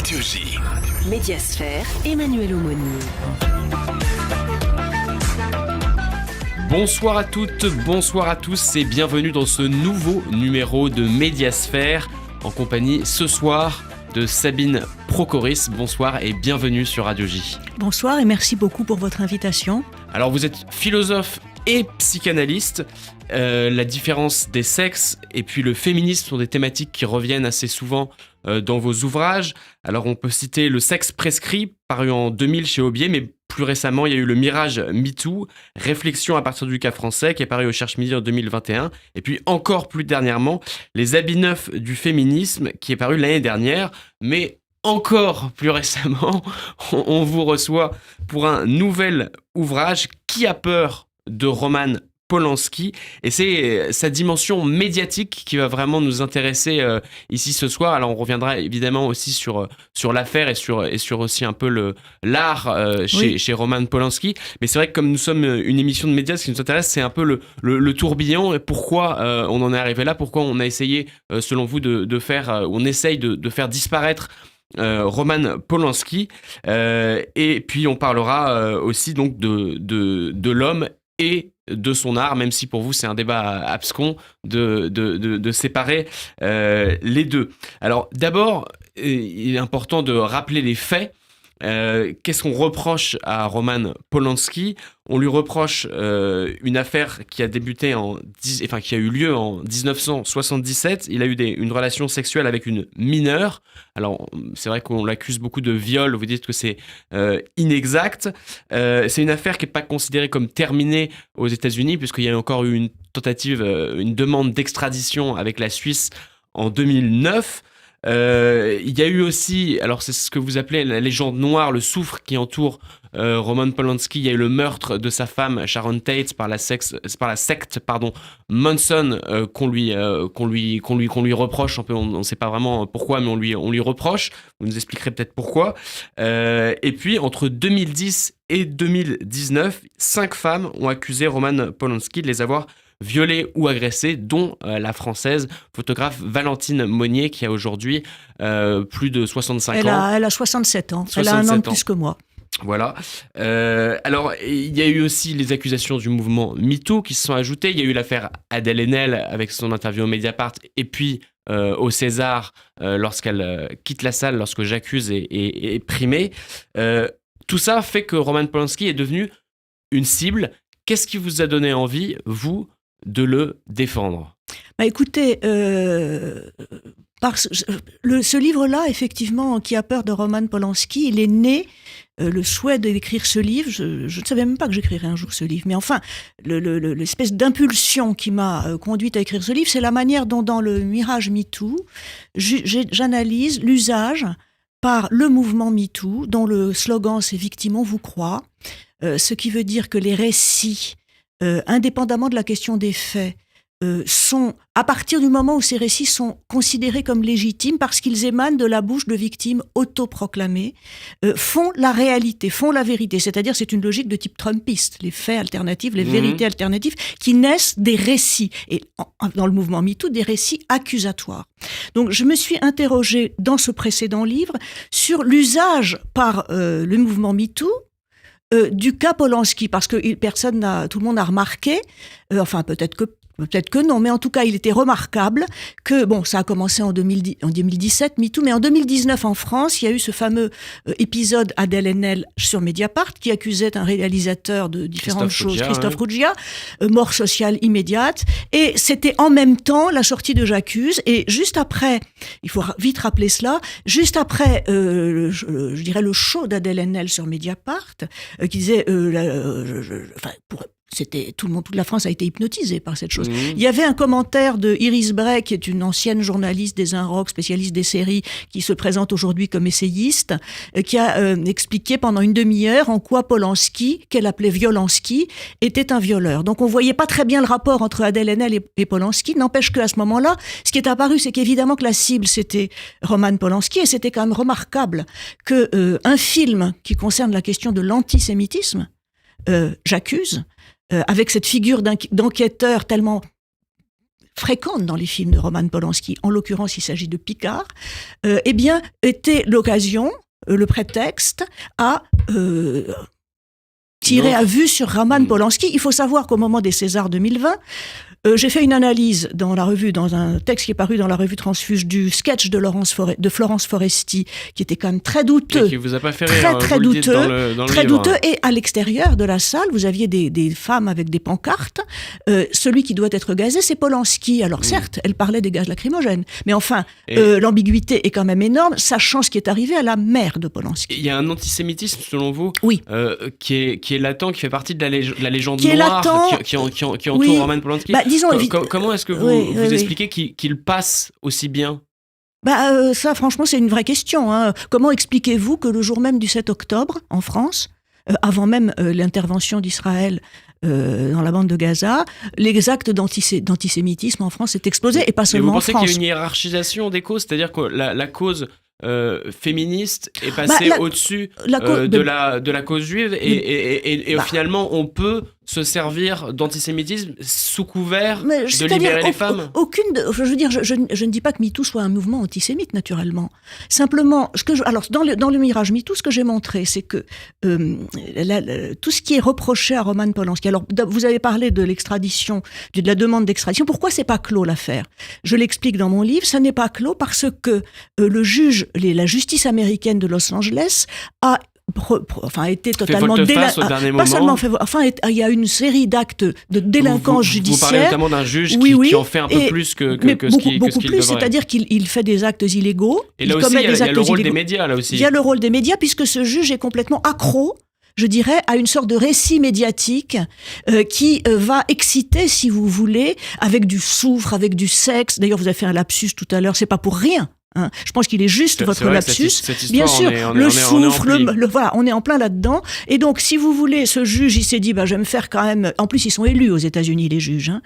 Radio J. Médiasphère, Emmanuel Aumonier. Bonsoir à toutes, bonsoir à tous et bienvenue dans ce nouveau numéro de Médiasphère en compagnie ce soir de Sabine Procoris. Bonsoir et bienvenue sur Radio J. Bonsoir et merci beaucoup pour votre invitation. Alors vous êtes philosophe et psychanalyste. La différence des sexes et puis le féminisme sont des thématiques qui reviennent assez souvent dans vos ouvrages. Alors on peut citer Le sexe prescrit, paru en 2000 chez Aubier, mais plus récemment il y a eu Le mirage MeToo, réflexion à partir du cas français, qui est paru au Cherche Midi en 2021. Et puis encore plus dernièrement, Les habits neufs du féminisme, qui est paru l'année dernière. Mais encore plus récemment, on vous reçoit pour un nouvel ouvrage, Qui a peur, de Roman Polanski, et c'est sa dimension médiatique qui va vraiment nous intéresser ici ce soir. Alors on reviendra évidemment aussi sur l'affaire et sur aussi un peu l'art chez Roman Polanski, mais c'est vrai que comme nous sommes une émission de médias, ce qui nous intéresse c'est un peu le tourbillon et pourquoi on en est arrivé là, pourquoi on a essayé selon vous de faire, on essaye de faire disparaître Roman Polanski, et puis on parlera aussi donc de l'homme et de son art, même si pour vous c'est un débat abscon de séparer les deux. Alors d'abord, il est important de rappeler les faits. Qu'est-ce qu'on reproche à Roman Polanski ? On lui reproche une affaire qui a qui a eu lieu en 1977. Il a eu une relation sexuelle avec une mineure. Alors, c'est vrai qu'on l'accuse beaucoup de viol. Vous dites que c'est inexact. C'est une affaire qui n'est pas considérée comme terminée aux États-Unis, puisqu'il y a encore eu une tentative, une demande d'extradition avec la Suisse en 2009. Il y a eu aussi, alors c'est ce que vous appelez la légende noire, le soufre qui entoure Roman Polanski. Il y a eu le meurtre de sa femme Sharon Tate par la secte Manson, qu'on lui reproche. On ne sait pas vraiment pourquoi, mais on lui reproche. Vous nous expliquerez peut-être pourquoi. Et puis entre 2010 et 2019, 5 femmes ont accusé Roman Polanski de les avoir violée ou agressée, dont la française photographe Valentine Monnier, qui a aujourd'hui plus de 65 ans. Elle a 67 ans. Elle a un an de plus que moi. Voilà. Alors, il y a eu aussi les accusations du mouvement MeToo qui se sont ajoutées. Il y a eu l'affaire Adèle Haenel avec son interview au Mediapart, et puis au César lorsqu'elle quitte la salle, lorsque J'accuse est primée. Tout ça fait que Roman Polanski est devenu une cible. Qu'est-ce qui vous a donné envie, vous, de le défendre ? Écoutez, ce livre-là, effectivement, Qui a peur, de Roman Polanski, il est né, le souhait d'écrire ce livre, je ne savais même pas que j'écrirais un jour ce livre, mais enfin, l'espèce d'impulsion qui m'a conduite à écrire ce livre, c'est la manière dont, dans le mirage MeToo, j'analyse l'usage par le mouvement MeToo, dont le slogan c'est « Victime, on vous croit », ce qui veut dire que les récits, indépendamment de la question des faits, sont, à partir du moment où ces récits sont considérés comme légitimes parce qu'ils émanent de la bouche de victimes autoproclamées, font la réalité, font la vérité. C'est-à-dire c'est une logique de type trumpiste, les faits alternatifs, les vérités alternatives qui naissent des récits. Et dans le mouvement MeToo, des récits accusatoires. Donc je me suis interrogée dans ce précédent livre sur l'usage par le mouvement MeToo du cas Polanski, parce que tout le monde a remarqué, enfin peut-être que non, mais en tout cas, il était remarquable que, ça a commencé en 2017, MeToo, mais en 2019, en France, il y a eu ce fameux épisode Adèle Haenel sur Mediapart, qui accusait un réalisateur de différentes choses, Christophe Ruggia, mort sociale immédiate, et c'était en même temps la sortie de J'accuse, et juste après, il faut vite rappeler cela, juste après, je dirais le show d'Adèle Haenel sur Mediapart, qui disait, toute la France a été hypnotisée par cette chose. Il y avait un commentaire de Iris Bray, qui est une ancienne journaliste des Inrocks, spécialiste des séries, qui se présente aujourd'hui comme essayiste, qui a expliqué pendant une demi-heure en quoi Polanski, qu'elle appelait Violansky, était un violeur. Donc on voyait pas très bien le rapport entre Adèle Haenel et Polanski. N'empêche qu'à ce moment-là, ce qui est apparu, c'est qu'évidemment que la cible, c'était Roman Polanski, et c'était quand même remarquable que un film qui concerne la question de l'antisémitisme, J'accuse, avec cette figure d'enquêteur tellement fréquente dans les films de Roman Polanski, en l'occurrence il s'agit de Picard, était l'occasion, le prétexte à tirer à vue sur Roman Polanski. Il faut savoir qu'au moment des Césars 2020, j'ai fait une analyse dans un texte qui est paru dans la revue Transfuge du sketch de Florence Foresti, qui était quand même très douteux. Et qui vous a pas fait rire, très vous le dites douteux, dans le très livre. douteux. Et à l'extérieur de la salle, vous aviez des femmes avec des pancartes. Celui qui doit être gazé, c'est Polanski. Alors certes, elle parlait des gaz lacrymogènes, mais enfin, l'ambiguïté est quand même énorme, sachant ce qui est arrivé à la mère de Polanski. Il y a un antisémitisme, selon vous, Oui. qui est latent, qui fait partie de la légende Qui est noire latent. qui entoure Oui. Roman Polanski. Disons, Comment est-ce que vous expliquez qu'il passe aussi bien? Ça, franchement, c'est une vraie question. Hein. Comment expliquez-vous que le jour même du 7 octobre, en France, avant même l'intervention d'Israël dans la bande de Gaza, les actes d'antisémitisme en France aient explosé, et pas seulement en France. Et vous pensez qu'il y a une hiérarchisation des causes? C'est-à-dire que la cause féministe est passée au-dessus de la cause juive et finalement on peut se servir d'antisémitisme sous couvert de libérer les femmes? Je ne dis pas que MeToo soit un mouvement antisémite, naturellement. Simplement, dans le Mirage MeToo, ce que j'ai montré, c'est que tout ce qui est reproché à Roman Polanski, alors vous avez parlé de l'extradition, de la demande d'extradition, pourquoi c'est pas clos l'affaire? Je l'explique dans mon livre, ça n'est pas clos parce que le juge, la justice américaine de Los Angeles a été totalement pas seulement il y a une série d'actes de délinquance judiciaire. Vous parlez notamment d'un juge qui en fait un peu plus que beaucoup ce qu'il plus, devrait. C'est-à-dire qu'il fait des actes illégaux. Et là aussi, il y a le rôle des médias, là aussi. Il y a le rôle des médias, puisque ce juge est complètement accro, je dirais, à une sorte de récit médiatique qui va exciter, si vous voulez, avec du soufre, avec du sexe. D'ailleurs, vous avez fait un lapsus tout à l'heure, c'est pas pour rien. Hein. Je pense qu'il est juste votre lapsus. Cette histoire, bien sûr, le soufre, voilà, on est en plein là-dedans. Et donc, si vous voulez, ce juge, il s'est dit, je vais me faire quand même. En plus, ils sont élus aux États-Unis, les juges. Hein.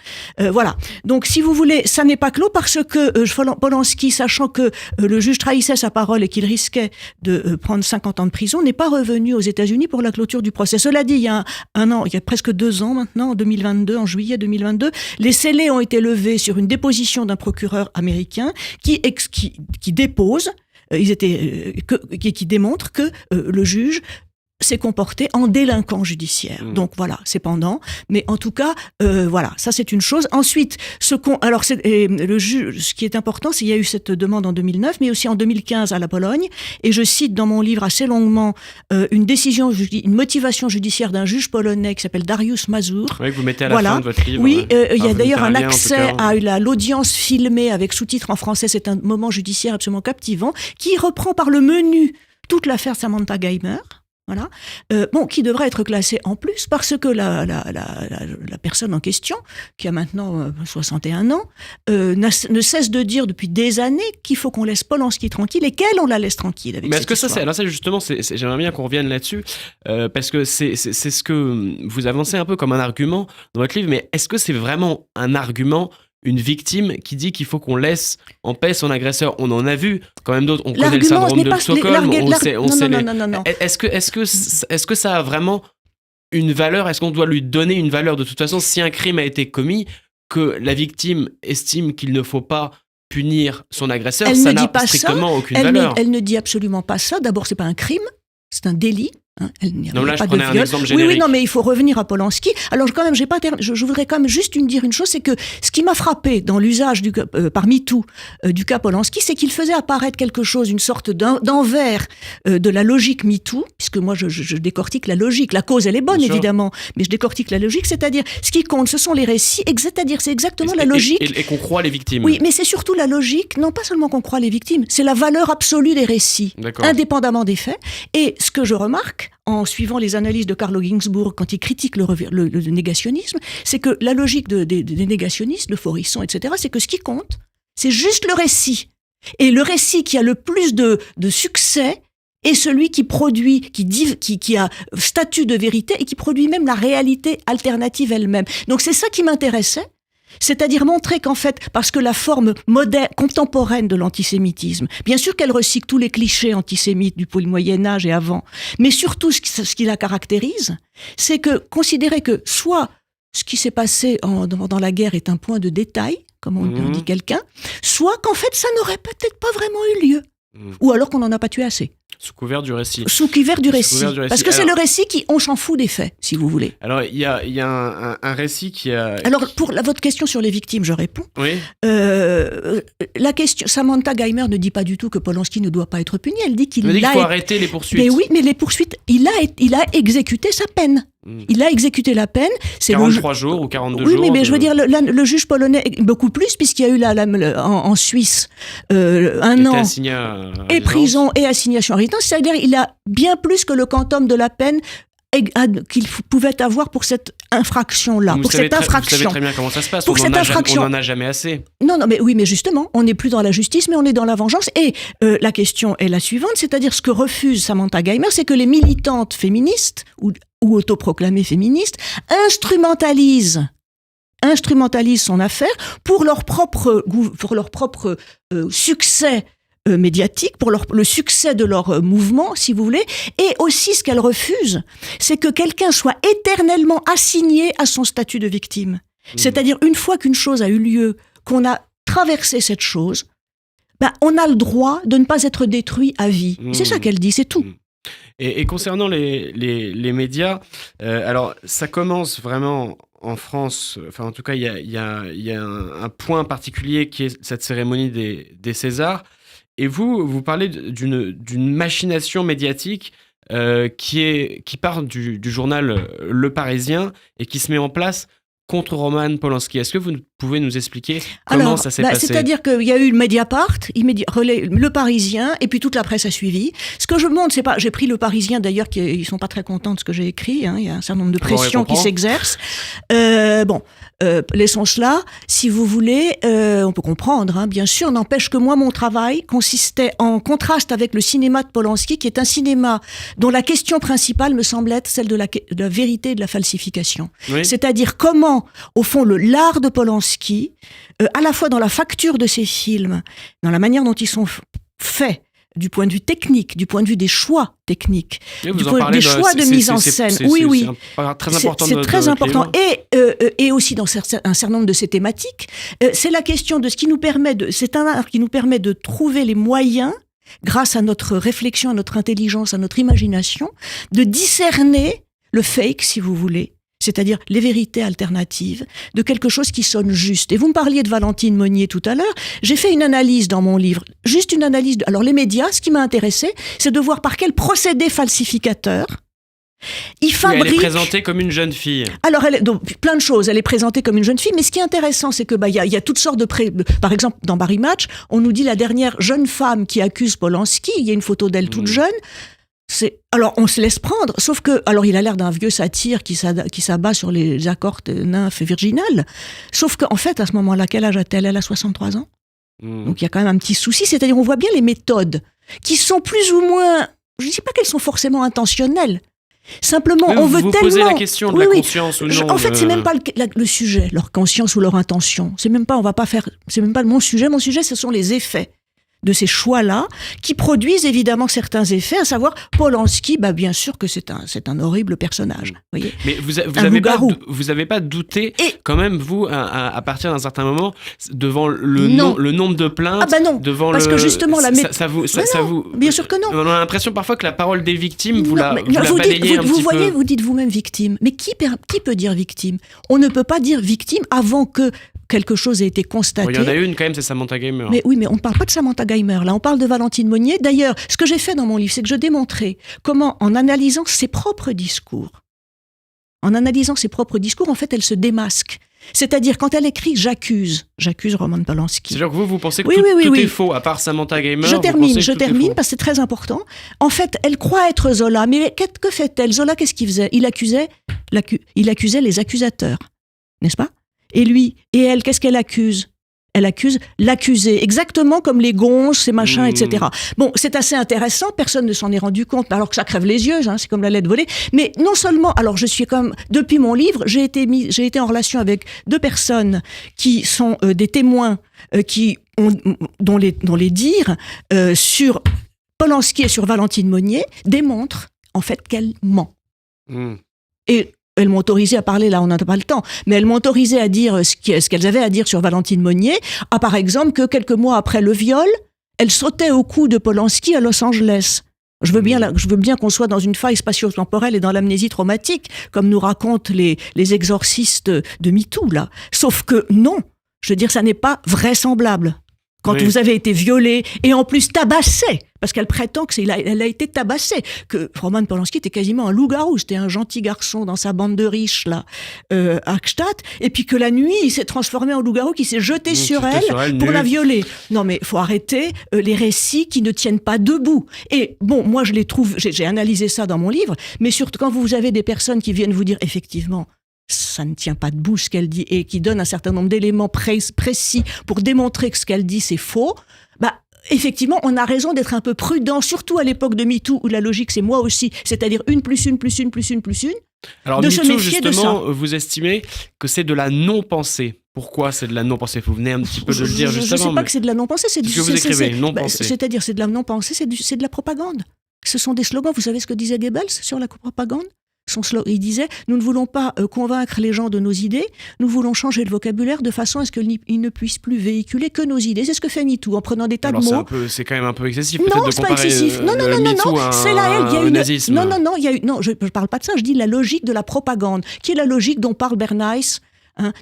Voilà. Donc, si vous voulez, ça n'est pas clos parce que Polanski, sachant que le juge trahissait sa parole et qu'il risquait de prendre 50 ans de prison, n'est pas revenu aux États-Unis pour la clôture du procès. Cela dit, il y a un an, il y a presque 2 ans maintenant, en 2022, en juillet 2022, les scellés ont été levés sur une déposition d'un procureur américain qui dépose, qui démontre que le juge s'est comporté en délinquant judiciaire. Donc voilà, c'est pendant. Mais en tout cas, voilà, ça c'est une chose. Ensuite, le juge, ce qui est important, c'est qu'il y a eu cette demande en 2009, mais aussi en 2015 à la Pologne. Et je cite dans mon livre assez longuement une motivation judiciaire d'un juge polonais qui s'appelle Dariusz Mazur. Oui, que vous mettez à la fin de votre livre. Oui, il y a d'ailleurs un accès à l'audience filmée avec sous-titres en français. C'est un moment judiciaire absolument captivant qui reprend par le menu toute l'affaire Samantha Geimer. Voilà. Qui devrait être classé en plus parce que la personne en question, qui a maintenant 61 ans, ne cesse de dire depuis des années qu'il faut qu'on laisse Polanski tranquille et qu'elle, on la laisse tranquille. Avec mais est-ce que histoire. alors ça justement, j'aimerais bien qu'on revienne là-dessus parce que c'est ce que vous avancez un peu comme un argument dans votre livre, mais est-ce que c'est vraiment un argument? Une victime qui dit qu'il faut qu'on laisse en paix son agresseur. On en a vu quand même d'autres. On connaît le syndrome de Stockholm. Non. Est-ce que ça a vraiment une valeur? Est-ce qu'on doit lui donner une valeur de toute façon si un crime a été commis, que la victime estime qu'il ne faut pas punir son agresseur? Ça n'a strictement aucune valeur. Elle ne dit absolument pas ça. D'abord, c'est pas un crime, c'est un délit. Hein, non, là, je prenais un exemple générique. Oui, non, mais il faut revenir à Polanski. Alors, quand même, je voudrais quand même juste dire une chose, c'est que ce qui m'a frappé dans l'usage par MeToo du cas Polanski, c'est qu'il faisait apparaître quelque chose, une sorte d'envers de la logique MeToo, puisque moi, je décortique la logique. La cause, elle est bonne, évidemment, mais je décortique la logique, c'est-à-dire, ce qui compte, ce sont les récits, c'est-à-dire, c'est exactement la logique. Et qu'on croit les victimes. Oui, mais c'est surtout la logique, non pas seulement qu'on croit les victimes, c'est la valeur absolue des récits, indépendamment des faits. Et ce que je remarque, en suivant les analyses de Carlo Ginzburg quand il critique le négationnisme, c'est que la logique des négationnistes, le Faurisson, etc., c'est que ce qui compte, c'est juste le récit. Et le récit qui a le plus de succès est celui qui produit, qui a statut de vérité et qui produit même la réalité alternative elle-même. Donc c'est ça qui m'intéressait. C'est-à-dire montrer qu'en fait, parce que la forme moderne, contemporaine de l'antisémitisme, bien sûr qu'elle recycle tous les clichés antisémites du Moyen-Âge et avant, mais surtout ce qui la caractérise, c'est que considérer que soit ce qui s'est passé dans la guerre est un point de détail, comme on dit quelqu'un, soit qu'en fait, ça n'aurait peut-être pas vraiment eu lieu. Ou alors qu'on n'en a pas tué assez. Sous couvert du récit. Sous couvert du récit. Parce que c'est le récit on s'en fout des faits, si vous voulez. Alors, il y a un récit qui a... Alors, pour votre question sur les victimes, je réponds. Oui. La question, Samantha Geimer ne dit pas du tout que Polanski ne doit pas être puni. Elle dit qu'il faut arrêter les poursuites. Mais oui, mais les poursuites, il a exécuté sa peine. Il a exécuté la peine. C'est 43 jours ou 42 jours. Oui, mais je veux dire, le juge polonais, beaucoup plus, puisqu'il y a eu en Suisse un an et prison et assignation à résidence. C'est-à-dire il a bien plus que le quantum de la peine qu'il pouvait avoir pour cette infraction-là. Vous savez très bien comment ça se passe. On n'en a jamais assez. Non, mais oui, mais justement, on n'est plus dans la justice, mais on est dans la vengeance. Et la question est la suivante, c'est-à-dire ce que refuse Samantha Geimer, c'est que les militantes féministes ou autoproclamées féministes instrumentalisent son affaire pour leur propre succès médiatique, pour le succès de leur mouvement, si vous voulez. Et aussi, ce qu'elle refuse, c'est que quelqu'un soit éternellement assigné à son statut de victime. C'est-à-dire, une fois qu'une chose a eu lieu, qu'on a traversé cette chose, on a le droit de ne pas être détruit à vie. C'est ça qu'elle dit, c'est tout. Et concernant les médias, alors ça commence vraiment en France, enfin en tout cas il y a un point particulier qui est cette cérémonie des Césars, et vous parlez d'une machination médiatique qui part du journal Le Parisien et qui se met en place contre Roman Polanski. Est-ce que vous pouvez nous expliquer comment ça s'est passé ? C'est-à-dire qu'il y a eu Mediapart, Le Parisien, et puis toute la presse a suivi. Ce que je montre, c'est pas... J'ai pris Le Parisien, d'ailleurs, ils sont pas très contents de ce que j'ai écrit. Il y a un certain nombre de pressions qui s'exercent. Laissons cela. Si vous voulez, on peut comprendre, bien sûr. N'empêche que moi, mon travail consistait en contraste avec le cinéma de Polanski, qui est un cinéma dont la question principale me semble être celle de la vérité et de la falsification. Oui. C'est-à-dire comment, au fond, l'art de Polanski, à la fois dans la facture de ses films, dans la manière dont ils sont faits, du point de vue technique, du point de vue des choix techniques, des choix de mise en scène. Oui. C'est très important. C'est très important. Et aussi dans un certain nombre de ces thématiques, c'est la question de ce qui nous permet c'est un art qui nous permet de trouver les moyens, grâce à notre réflexion, à notre intelligence, à notre imagination, de discerner le fake, si vous voulez, c'est-à-dire les vérités alternatives, de quelque chose qui sonne juste. Et vous me parliez de Valentine Monnier tout à l'heure, j'ai fait une analyse dans mon livre, juste une analyse. Alors les médias, ce qui m'a intéressé, c'est de voir par quel procédé falsificateur ils fabriquent... Elle est présentée comme une jeune fille. Alors, donc, plein de choses. Elle est présentée comme une jeune fille, mais ce qui est intéressant, c'est que y a toutes sortes de... Par exemple, dans Barry Match, on nous dit la dernière jeune femme qui accuse Polanski, il y a une photo d'elle toute jeune. Alors, on se laisse prendre, sauf que... Alors, il a l'air d'un vieux satyre qui s'abat sur les accords nymphes virginales. Sauf qu'en fait, à ce moment-là, quel âge a-t-elle ? Elle a 63 ans. Donc, il y a quand même un petit souci. C'est-à-dire, on voit bien les méthodes qui sont plus ou moins... Je ne dis pas qu'elles sont forcément intentionnelles. Simplement, on veut tellement... Vous posez la question de la conscience ou non. En fait, c'est même pas le sujet, leur conscience ou leur intention. C'est même pas mon sujet. Mon sujet, ce sont les effets de ces choix-là, qui produisent évidemment certains effets, à savoir Polanski, bien sûr que c'est un horrible personnage. Voyez. Mais vous avez pas douté, quand même, vous, à partir d'un certain moment, devant le nombre de plaintes, parce que justement, ça vous... Bien sûr que non. On a l'impression parfois que la parole des victimes, vous la balayez un petit peu. Vous dites vous-même victime. Mais qui peut dire victime ? On ne peut pas dire victime avant que quelque chose ait été constaté. Il y en a une quand même, c'est Samantha Geimer. Mais oui, mais on ne parle pas de Samantha Geimer, là, on parle de Valentine Monnier. D'ailleurs, ce que j'ai fait dans mon livre, c'est que je démontrais comment, en analysant ses propres discours, en fait, elle se démasque. C'est-à-dire, quand elle écrit « j'accuse Roman Polanski ». C'est-à-dire que vous pensez que tout est faux, à part Samantha Geimer. Je termine, parce que c'est très important. En fait, elle croit être Zola, mais que fait-elle ? Zola, qu'est-ce qu'il faisait ? Il accusait les accusateurs, n'est-ce pas ? Et lui, et elle, qu'est-ce qu'elle accuse ? Elle accuse l'accusé, exactement comme les gonzes, ces machins, etc. Bon, c'est assez intéressant, personne ne s'en est rendu compte, alors que ça crève les yeux, c'est comme la lettre volée. Mais non seulement, alors je suis comme, depuis mon livre, j'ai été en relation avec 2 personnes qui sont des témoins, dont les dires sur Polanski et sur Valentine Monnier démontrent en fait qu'elle ment. Et elles m'ont autorisé à parler, là on n'a pas le temps, mais elles m'ont autorisé à dire ce qu'elles avaient à dire sur Valentine Monnier, par exemple que quelques mois après le viol, elle sautait au cou de Polanski à Los Angeles. Je veux bien qu'on soit dans une faille spatio-temporelle et dans l'amnésie traumatique, comme nous racontent les exorcistes de MeToo, là. Sauf que non, je veux dire, ça n'est pas vraisemblable. Quand vous avez été violée et en plus tabassée, parce qu'elle prétend elle a été tabassée, que Roman Polanski était quasiment un loup-garou, c'était un gentil garçon dans sa bande de riches là, à Gstaad, et puis que la nuit il s'est transformé en loup-garou qui s'est jeté sur elle pour la violer. Non mais faut arrêter les récits qui ne tiennent pas debout. Et bon, moi je les trouve, j'ai analysé ça dans mon livre, mais surtout quand vous avez des personnes qui viennent vous dire effectivement ça ne tient pas debout ce qu'elle dit et qui donne un certain nombre d'éléments précis pour démontrer que ce qu'elle dit c'est faux, effectivement, on a raison d'être un peu prudent, surtout à l'époque de MeToo où la logique c'est moi aussi, c'est-à-dire 1 + 1 + 1 + 1 + 1. Alors de MeToo, se méfier justement, de ça. vous estimez que c'est de la non-pensée. Pourquoi c'est de la non-pensée? Vous venez un petit peu de le dire justement. Je ne sais pas que c'est de la non-pensée, c'est ce que vous écrivez, non-pensée. C'est-à-dire c'est de la non-pensée, c'est de la propagande. Ce sont des slogans. Vous savez ce que disait Goebbels sur la propagande? Il disait « Nous ne voulons pas convaincre les gens de nos idées, nous voulons changer le vocabulaire de façon à ce qu'ils ne puissent plus véhiculer que nos idées. » C'est ce que fait MeToo, en prenant des tas de mots. C'est quand même un peu excessif, non, peut-être, de c'est pas comparer excessif. Non, c'est là, nazisme. Non, je ne parle pas de ça, je dis la logique de la propagande, qui est la logique dont parle Bernays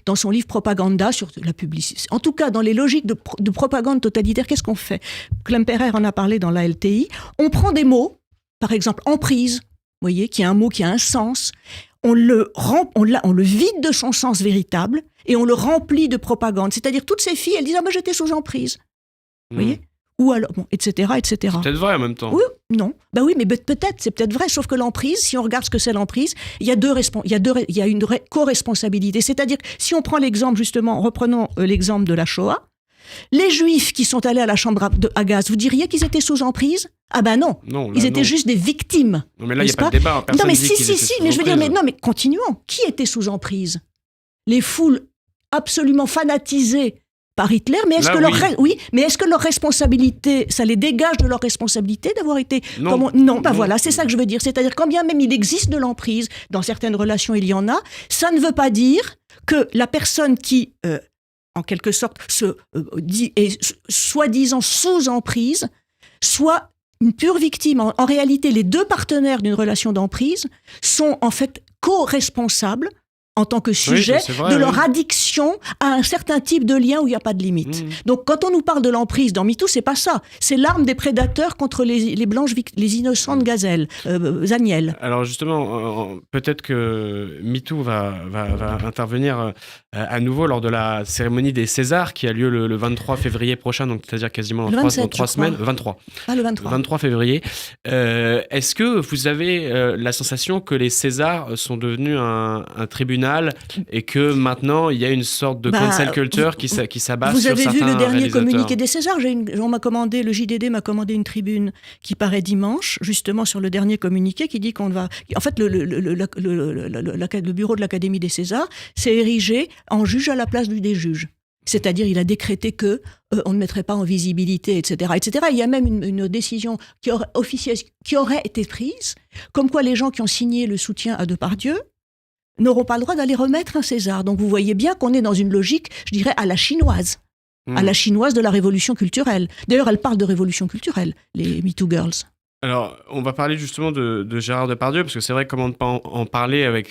dans son livre Propaganda sur la publicité. En tout cas, dans les logiques de propagande totalitaire, qu'est-ce qu'on fait? Klemperer en a parlé dans la LTI. On prend des mots, par exemple, emprise, vous voyez, qui est un mot qui a un sens, on le vide de son sens véritable et on le remplit de propagande. C'est-à-dire, toutes ces filles, elles disent « Ah, moi, j'étais sous emprise. » Vous voyez? Ou alors, bon, etc., etc. C'est peut-être vrai en même temps. Oui, non. Bah oui, mais peut-être, c'est peut-être vrai, sauf que l'emprise, si on regarde ce que c'est l'emprise, il y a une co-responsabilité. C'est-à-dire, si on prend l'exemple, justement, reprenons l'exemple de la Shoah, les Juifs qui sont allés à la chambre à gaz, vous diriez qu'ils étaient sous emprise? Ah ben non, ils étaient juste des victimes. Non, mais là, il n'y a pas de débat. Personne non, mais dit qu'ils étaient sous mais je veux dire, emprise. mais continuons. Qui était sous emprise? Les foules absolument fanatisées par Hitler, mais est-ce que leur responsabilité, ça les dégage de leur responsabilité d'avoir été... Non, voilà, c'est ça que je veux dire. C'est-à-dire, quand bien même il existe de l'emprise, dans certaines relations il y en a, ça ne veut pas dire que la personne qui... en quelque sorte, est soi-disant sous emprise, soit une pure victime. En réalité, les deux partenaires d'une relation d'emprise sont en fait co-responsables en tant que sujet de leur addiction à un certain type de lien où il n'y a pas de limite. Donc, quand on nous parle de l'emprise dans MeToo, c'est pas ça. C'est l'arme des prédateurs contre les blanches, les innocentes gazelles, Zaniel. Alors justement, peut-être que MeToo va intervenir à nouveau lors de la cérémonie des Césars qui a lieu le 23 février prochain, donc c'est-à-dire quasiment dans 3 semaines. 23. Ah, le 23. 23 février. Est-ce que vous avez la sensation que les Césars sont devenus un tribunal et que maintenant il y a une sorte de cancel culture qui s'abat sur certains réalisateurs? Vous avez vu le dernier communiqué des Césars? Le JDD m'a commandé une tribune qui paraît dimanche, justement sur le dernier communiqué qui dit qu'on va... En fait, le bureau de l'Académie des Césars s'est érigé en juge à la place des juges. C'est-à-dire, il a décrété que on ne mettrait pas en visibilité, etc., etc. Il y a même une décision officielle qui aurait été prise, comme quoi les gens qui ont signé le soutien à Depardieu n'auront pas le droit d'aller remettre un César. Donc vous voyez bien qu'on est dans une logique, je dirais, à la chinoise. À la chinoise de la révolution culturelle. D'ailleurs, elle parle de révolution culturelle, les MeToo Girls. Alors, on va parler justement de Gérard Depardieu, parce que c'est vrai, comment ne pas en parler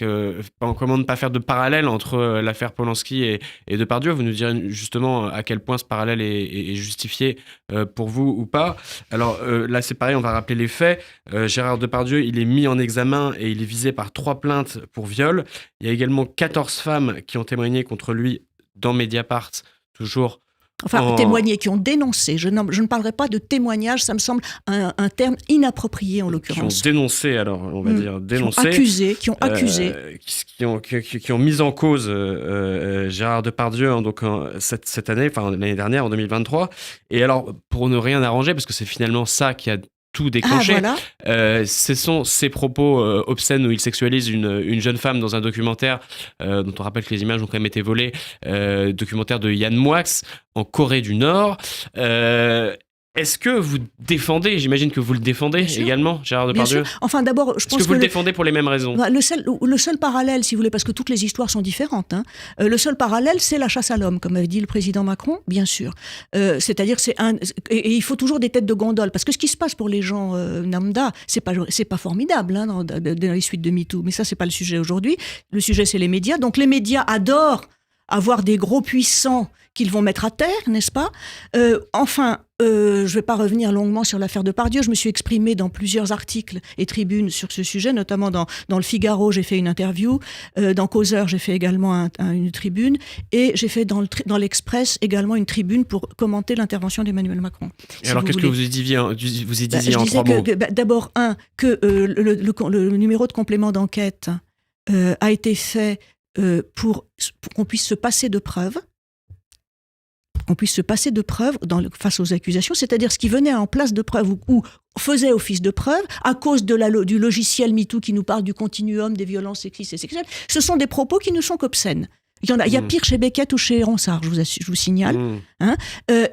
comment ne pas faire de parallèle entre l'affaire Polanski et Depardieu. Vous nous direz justement à quel point ce parallèle est justifié pour vous ou pas. Alors là, c'est pareil, on va rappeler les faits. Gérard Depardieu, il est mis en examen et il est visé par 3 plaintes pour viol. Il y a également 14 femmes qui ont témoigné contre lui dans Mediapart, toujours... Enfin, témoigner, qui ont dénoncé. Je ne parlerai pas de témoignage, ça me semble un terme inapproprié en l'occurrence. Qui ont dénoncé, alors on va dire dénoncé. Qui ont accusé. Qui ont mis en cause Gérard Depardieu cette année, enfin l'année dernière, en 2023. Et alors, pour ne rien arranger, parce que c'est finalement ça qui a tout déclenché. Ce sont ses propos obscènes où il sexualise une jeune femme dans un documentaire dont on rappelle que les images ont quand même été volées, documentaire de Yann Moix en Corée du Nord. Est-ce que vous défendez, j'imagine que vous le défendez également, Gérard Depardieu? Bien sûr. Enfin, d'abord, je pense que... Est-ce que vous le défendez pour les mêmes raisons? Le seul parallèle, si vous voulez, parce que toutes les histoires sont différentes, hein, le seul parallèle, c'est la chasse à l'homme, comme avait dit le président Macron, bien sûr. C'est-à-dire, et il faut toujours des têtes de gondole, parce que ce qui se passe pour les gens lambda, c'est pas formidable hein, dans les suites de MeToo, mais ça, c'est pas le sujet aujourd'hui. Le sujet, c'est les médias. Donc, les médias adorent avoir des gros puissants qu'ils vont mettre à terre, n'est-ce pas? Je ne vais pas revenir longuement sur l'affaire Depardieu. Je me suis exprimée dans plusieurs articles et tribunes sur ce sujet, notamment dans le Figaro, j'ai fait une interview, dans Causeur, j'ai fait également une tribune, et j'ai fait dans l'Express également une tribune pour commenter l'intervention d'Emmanuel Macron. Et alors, qu'est-ce que vous y disiez en 3 mots? D'abord, que le numéro de complément d'enquête a été fait pour qu'on puisse se passer de preuves. Face aux accusations, c'est-à-dire ce qui venait en place de preuve ou faisait office de preuve à cause du logiciel MeToo qui nous parle du continuum des violences sexistes et sexuelles. Ce sont des propos qui ne sont qu'obscènes. Il y a pire chez Beckett ou chez Ronsard, je vous signale,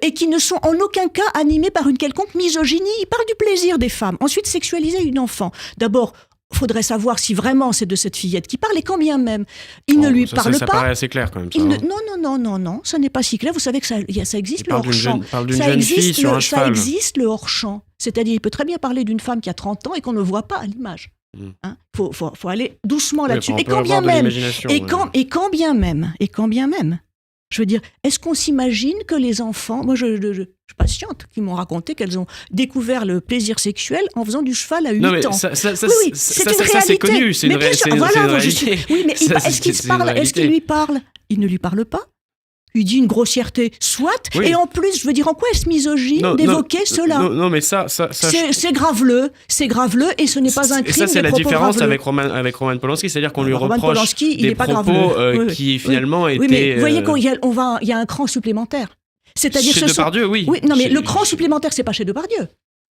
et qui ne sont en aucun cas animés par une quelconque misogynie. Ils parlent du plaisir des femmes. Ensuite, sexualiser une enfant. D'abord, faudrait savoir si vraiment c'est de cette fillette qui parle, et quand bien même il ne lui parle pas. Ça paraît assez clair quand même. Non, ça n'est pas si clair. Vous savez que ça existe, le hors-champ. Il parle d'une jeune fille sur un cheval. Ça existe, le hors-champ. C'est-à-dire, il peut très bien parler d'une femme qui a 30 ans et qu'on ne voit pas à l'image. Hein, faut aller doucement là-dessus. Et quand bien même, je veux dire, est-ce qu'on s'imagine que les enfants, moi je patiente, qui m'ont raconté qu'elles ont découvert le plaisir sexuel en faisant du cheval à 8 ans. Ça c'est connu, c'est une réalité. Oui, mais est-ce qu'il lui parle? Il ne lui parle pas. Il dit une grossièreté, soit, et en plus, je veux dire, en quoi est-ce misogyne d'évoquer cela? Non, mais ça c'est graveleux, et ce n'est pas un crime. Et ça, c'est la différence avec Roman Polanski, c'est-à-dire qu'on lui reproche des propos qui finalement étaient... Oui, mais vous voyez qu'il y a un cran supplémentaire. C'est-à-dire chez Depardieu, oui. Non, mais le cran supplémentaire, c'est pas chez Depardieu.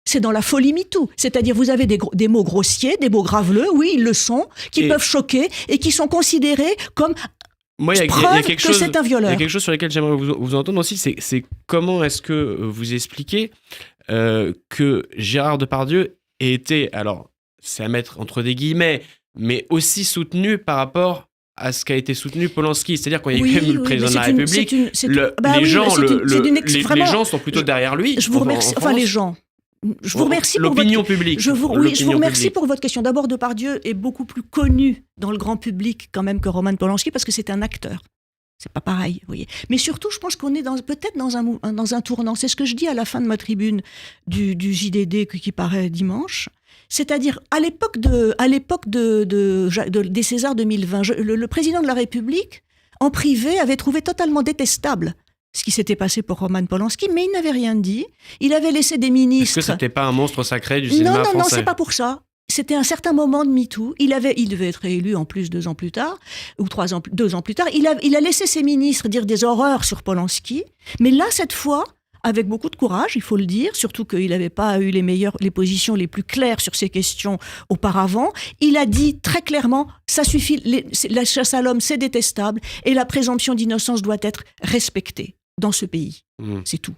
C'est dans la folie MeToo. C'est-à-dire, vous avez des mots grossiers, des mots graveleux, oui, ils le sont, qui peuvent choquer et qui sont considérés comme... Moi, il y a quelque chose, c'est un violeur. Il y a quelque chose sur lequel j'aimerais vous entendre aussi, c'est comment est-ce que vous expliquez que Gérard Depardieu ait été, alors c'est à mettre entre des guillemets, mais aussi soutenu par rapport à ce qu'a été soutenu Polanski. C'est-à-dire quand il y a eu quand même le président de la République, les gens sont plutôt derrière lui. Je vous remercie. Les gens. Je vous remercie pour l'opinion publique. Je vous remercie pour votre question. D'abord, Depardieu est beaucoup plus connu dans le grand public quand même que Roman Polanski parce que c'est un acteur. C'est pas pareil, vous voyez. Mais surtout, je pense qu'on est peut-être dans un tournant. C'est ce que je dis à la fin de ma tribune du JDD qui paraît dimanche. C'est-à-dire, à l'époque des Césars 2020, le président de la République, en privé, avait trouvé totalement détestable ce qui s'était passé pour Roman Polanski, mais il n'avait rien dit. Il avait laissé des ministres... Est-ce que c'était pas un monstre sacré du cinéma français? Non, c'est pas pour ça. C'était un certain moment de MeToo. Il devait être réélu en plus 2 ans plus tard, ou 2 ans plus tard. Il a laissé ses ministres dire des horreurs sur Polanski, mais là, cette fois, avec beaucoup de courage, il faut le dire, surtout qu'il n'avait pas eu les positions les plus claires sur ces questions auparavant. Il a dit très clairement, ça suffit, la chasse à l'homme, c'est détestable, et la présomption d'innocence doit être respectée dans ce pays. C'est tout.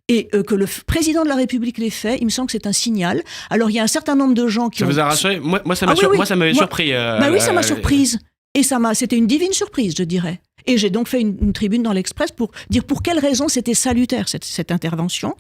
Et que le président de la République l'ait fait, il me semble que c'est un signal. Alors il y a un certain nombre de gens qui Ça vous a rassuré? Moi, ça m'avait surpris. Oui, ça m'a surprise. Et c'était une divine surprise, je dirais. Et j'ai donc fait une tribune dans l'Express pour dire pour quelles raisons c'était salutaire cette intervention.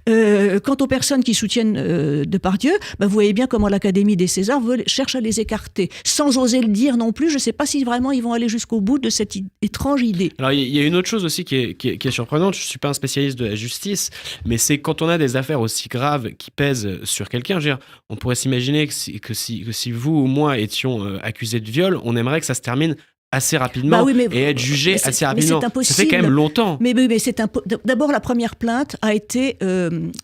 Quant aux personnes qui soutiennent Depardieu, vous voyez bien comment l'Académie des Césars cherche à les écarter, sans oser le dire non plus. Je ne sais pas si vraiment ils vont aller jusqu'au bout de cette étrange idée. Alors il y a une autre chose aussi qui est surprenante. Je ne suis pas un spécialiste de la justice, mais c'est quand on a des affaires aussi graves qui pèsent sur quelqu'un. Je veux dire, on pourrait s'imaginer que si vous ou moi étions accusés de viol, on aimerait que ça se termine assez rapidement et être jugé assez rapidement. Ça fait quand même longtemps. Mais d'abord, la première plainte a été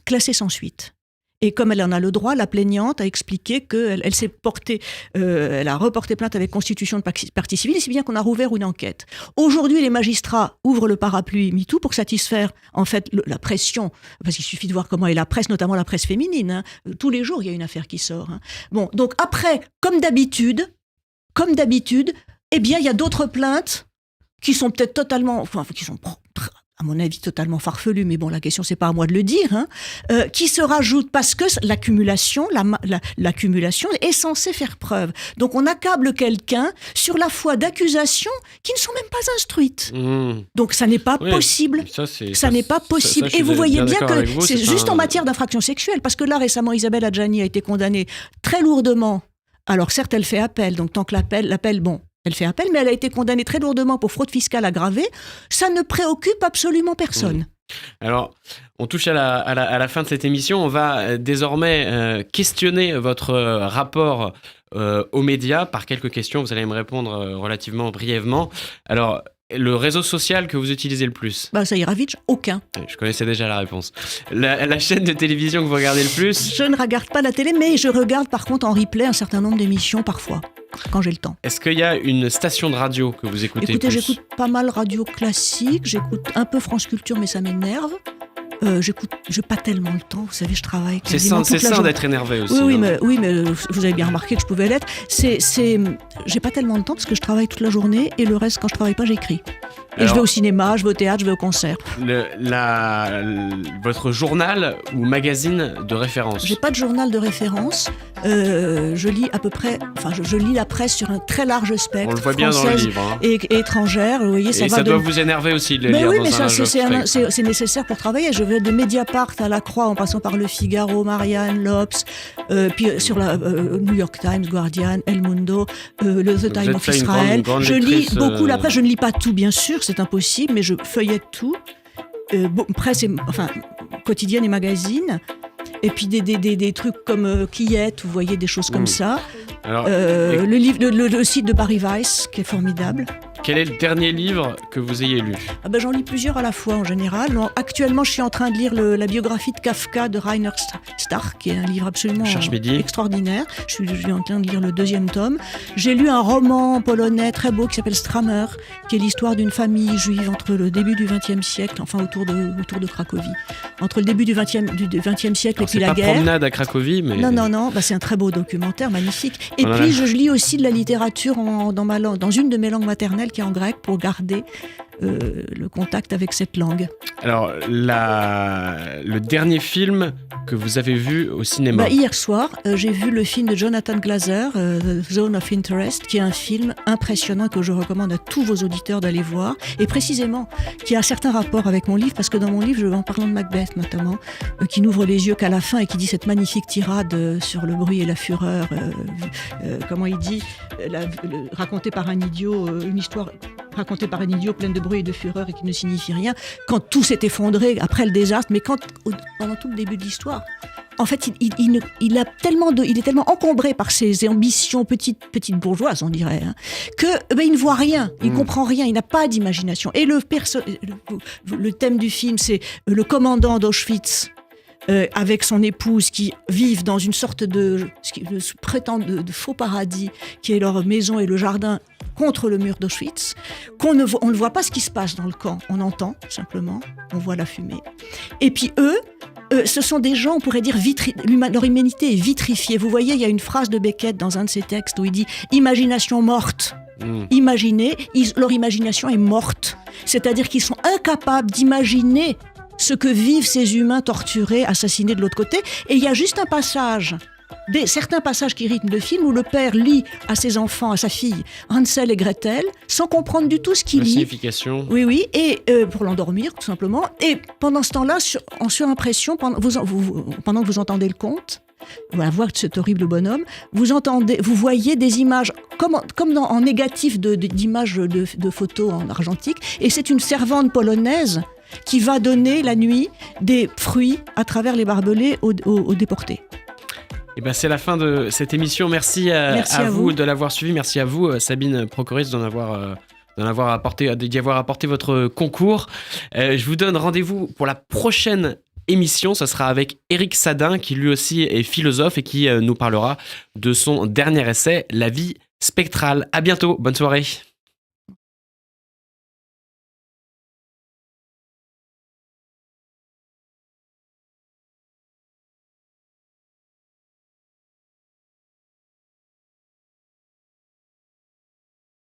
classée sans suite. Et comme elle en a le droit, la plaignante a expliqué qu'elle s'est portée, elle a reporté plainte avec constitution de partie civile, si bien qu'on a rouvert une enquête. Aujourd'hui, les magistrats ouvrent le parapluie MeToo pour satisfaire en fait la pression, parce qu'il suffit de voir comment est la presse, notamment la presse féminine. Hein. Tous les jours, il y a une affaire qui sort. Hein. Bon, donc après, comme d'habitude, eh bien, il y a d'autres plaintes qui sont peut-être totalement, qui sont à mon avis totalement farfelu, mais bon, la question c'est pas à moi de le dire, hein, qui se rajoute parce que l'accumulation est censée faire preuve. Donc on accable quelqu'un sur la foi d'accusations qui ne sont même pas instruites. Donc ça n'est pas possible. Ça n'est pas possible. Et vous voyez bien que c'est juste en matière d'infraction sexuelle, parce que là récemment Isabelle Adjani a été condamnée très lourdement. Alors certes elle fait appel, donc tant que l'appel, bon. Elle fait appel, mais elle a été condamnée très lourdement pour fraude fiscale aggravée. Ça ne préoccupe absolument personne. Alors, on touche à la fin de cette émission. On va désormais questionner votre rapport aux médias par quelques questions. Vous allez me répondre relativement brièvement. Alors, le réseau social que vous utilisez le plus? Ça ira vite, aucun. Je connaissais déjà la réponse. La chaîne de télévision que vous regardez le plus? Je ne regarde pas la télé, mais je regarde par contre en replay un certain nombre d'émissions parfois, quand j'ai le temps. Est-ce qu'il y a une station de radio que vous écoutez? Écoutez, j'écoute pas mal radio classique, j'écoute un peu France Culture, mais ça m'énerve. J'ai pas tellement le temps, vous savez, je travaille quasiment toute la journée. C'est sain d'être énervé aussi. Oui, mais vous avez bien remarqué que je pouvais l'être. J'ai pas tellement de temps parce que je travaille toute la journée et le reste, quand je travaille pas, j'écris. Et je vais au cinéma, je vais au théâtre, je vais au concert. Votre journal ou magazine de référence? J'ai pas de journal de référence. Je lis à peu près, je lis la presse sur un très large spectre. On le voit bien dans le livre. Hein. Et étrangère, vous voyez, ça doit vous énerver aussi de le lire. Oui, dans mais ça, c'est nécessaire pour travailler. Je vais de Mediapart à La Croix, en passant par Le Figaro, Marianne, l'Obs, puis sur la New York Times, Guardian, El Mundo, The Time of Israel. Je lis beaucoup la presse. Je ne lis pas tout, bien sûr, c'est impossible, mais je feuillette tout. Presse, quotidienne et magazine. Et puis des trucs comme Quillette, vous voyez, des choses comme ça. Alors, le site de Barry Weiss, qui est formidable. Quel est le dernier livre que vous ayez lu? J'en lis plusieurs à la fois en général. Actuellement, je suis en train de lire la biographie de Kafka de Rainer Stark, qui est un livre absolument extraordinaire. Je suis en train de lire le 2e tome. J'ai lu un roman polonais très beau qui s'appelle Stramer, qui est l'histoire d'une famille juive entre le début du XXe siècle, enfin autour de Cracovie. Entre le début du XXe siècle et puis la guerre. C'est pas Promenade à Cracovie, mais... Non, c'est un très beau documentaire, magnifique. Et puis je lis aussi de la littérature dans une de mes langues maternelles, qui est en grec, pour garder le contact avec cette langue. Alors, le dernier film que vous avez vu au cinéma? Hier soir, j'ai vu le film de Jonathan Glazer, The Zone of Interest, qui est un film impressionnant que je recommande à tous vos auditeurs d'aller voir, et précisément, qui a un certain rapport avec mon livre, parce que dans mon livre, en parlant de Macbeth notamment, qui n'ouvre les yeux qu'à la fin et qui dit cette magnifique tirade sur le bruit et la fureur, comment il dit, racontée par un idiot, une histoire racontée par un idiot pleine de bruit et de fureur et qui ne signifie rien, quand tout s'est effondré après le désastre, mais pendant tout le début de l'histoire, en fait, il est tellement encombré par ses ambitions petites bourgeoises, on dirait, hein, que il ne voit rien, il comprend rien, il n'a pas d'imagination. Et le thème du film, c'est le commandant d'Auschwitz, avec son épouse, qui vivent dans une sorte de faux paradis, qui est leur maison et le jardin contre le mur d'Auschwitz, on ne voit pas ce qui se passe dans le camp, on entend simplement, on voit la fumée. Et puis eux, ce sont des gens, on pourrait dire, leur humanité est vitrifiée. Vous voyez, il y a une phrase de Beckett dans un de ses textes où il dit « imagination morte ». Imaginez, leur imagination est morte. C'est-à-dire qu'ils sont incapables d'imaginer ce que vivent ces humains torturés, assassinés de l'autre côté. Et il y a juste un passage, certains passages qui rythment le film, où le père lit à ses enfants, à sa fille, Hansel et Gretel, sans comprendre du tout ce qu'il lit. La signification. Oui, et pour l'endormir, tout simplement. Et pendant ce temps-là, en surimpression, pendant que vous entendez le conte, voilà, voir cet horrible bonhomme, vous voyez des images comme en négatif d'images de photos en argentique, et c'est une servante polonaise qui va donner la nuit des fruits à travers les barbelés aux déportés. Et c'est la fin de cette émission. Merci à vous de l'avoir suivi. Merci à vous, Sabine Procoris, d'y avoir apporté votre concours. Je vous donne rendez-vous pour la prochaine émission. Ce sera avec Éric Sadin, qui lui aussi est philosophe et qui nous parlera de son dernier essai, La vie spectrale. À bientôt. Bonne soirée.